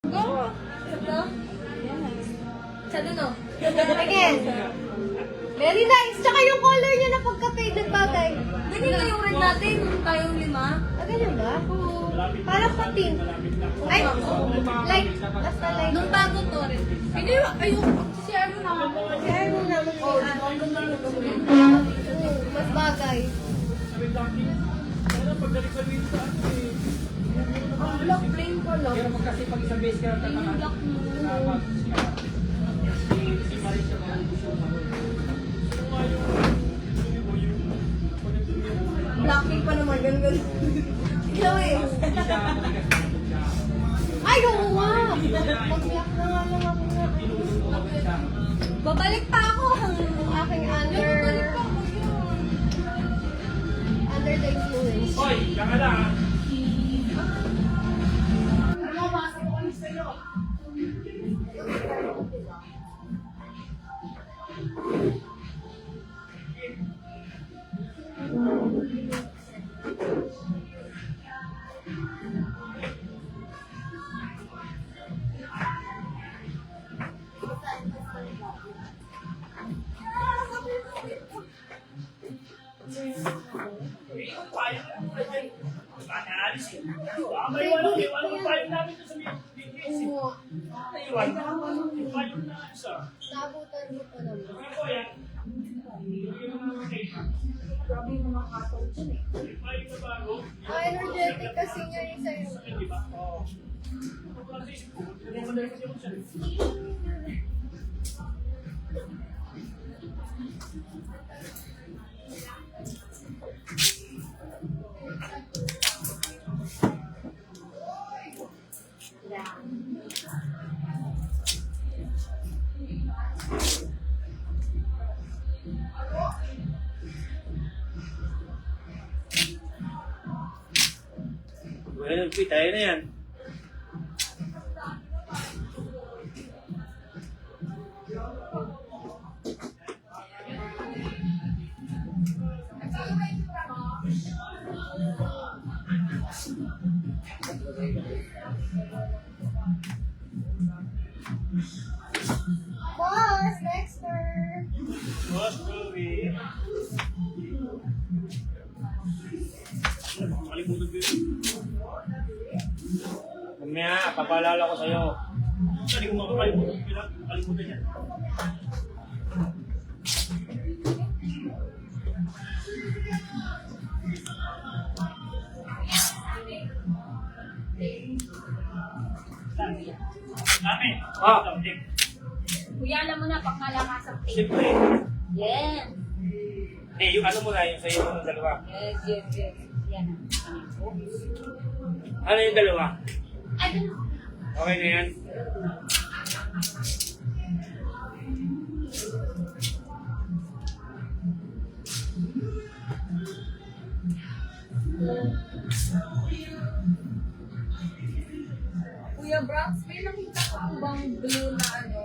Go! Ito? Sa duno. Again. Very nice. Tsaka yung color niya na pagka-fade nagbagay. Ganyan na yung red natin. Tayong 5. Ah, ganyan ba? Parang pa-pink. Ay, like, basta like. Nung bago to rin. Hindi, ayun. Share mo na. Share mo na. Oh, Mas bagay. ang black plain ko lang. Pero kasi pag isang base ka Yung black mo. Blackpink pa naman. Ganun. Ikaw eh. Ay, oo nga. Mag-black na nga lang ako nga. Babalik pa ako. Ang aking under the influence. Hoy, diyan ka lang. May walang tayo namin sa BGC. Naiwan. Yung na isa. Sabutan mo pa naman. Ano po yan? Grabe yung mga katol dyan eh. Yung na bago. Energetic kasi niya yung sa'yo. Di ba? Oo. Well, tayo na yan. Boss, Dexter! Boss, Ruby. Makalimutan ko yun. Mamaya, papaalala ko sa'yo. Hindi ko makakalimutan. Makalimutan yan. Dami. Kuya, alam mo na, pangkalakasan tape. Siyempre. Yes. Eh, yung ano mo na, yung sa'yo mo ng dalawa. Yes. Yan na. Ano yung dalawa? Ay, ganun. Okay na yan? Kuya Brax, may nakita ko po bang blue na ano?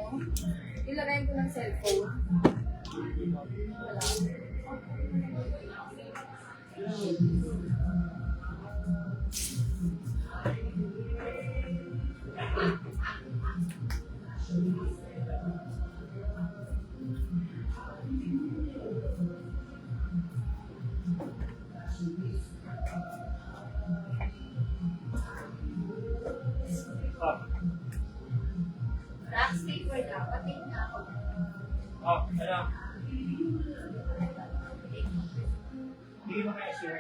Ilagay ko ng cellphone. Wala. Brax, paper na. Pating na ako. Oh, ano? Hindi mo kaya siya.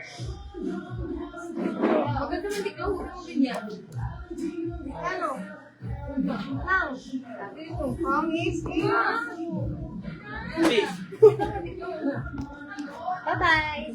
Maganda naman ikaw. Ano ganyan? Ano? Lang. Sabi ko, promise. Please. Bye-bye.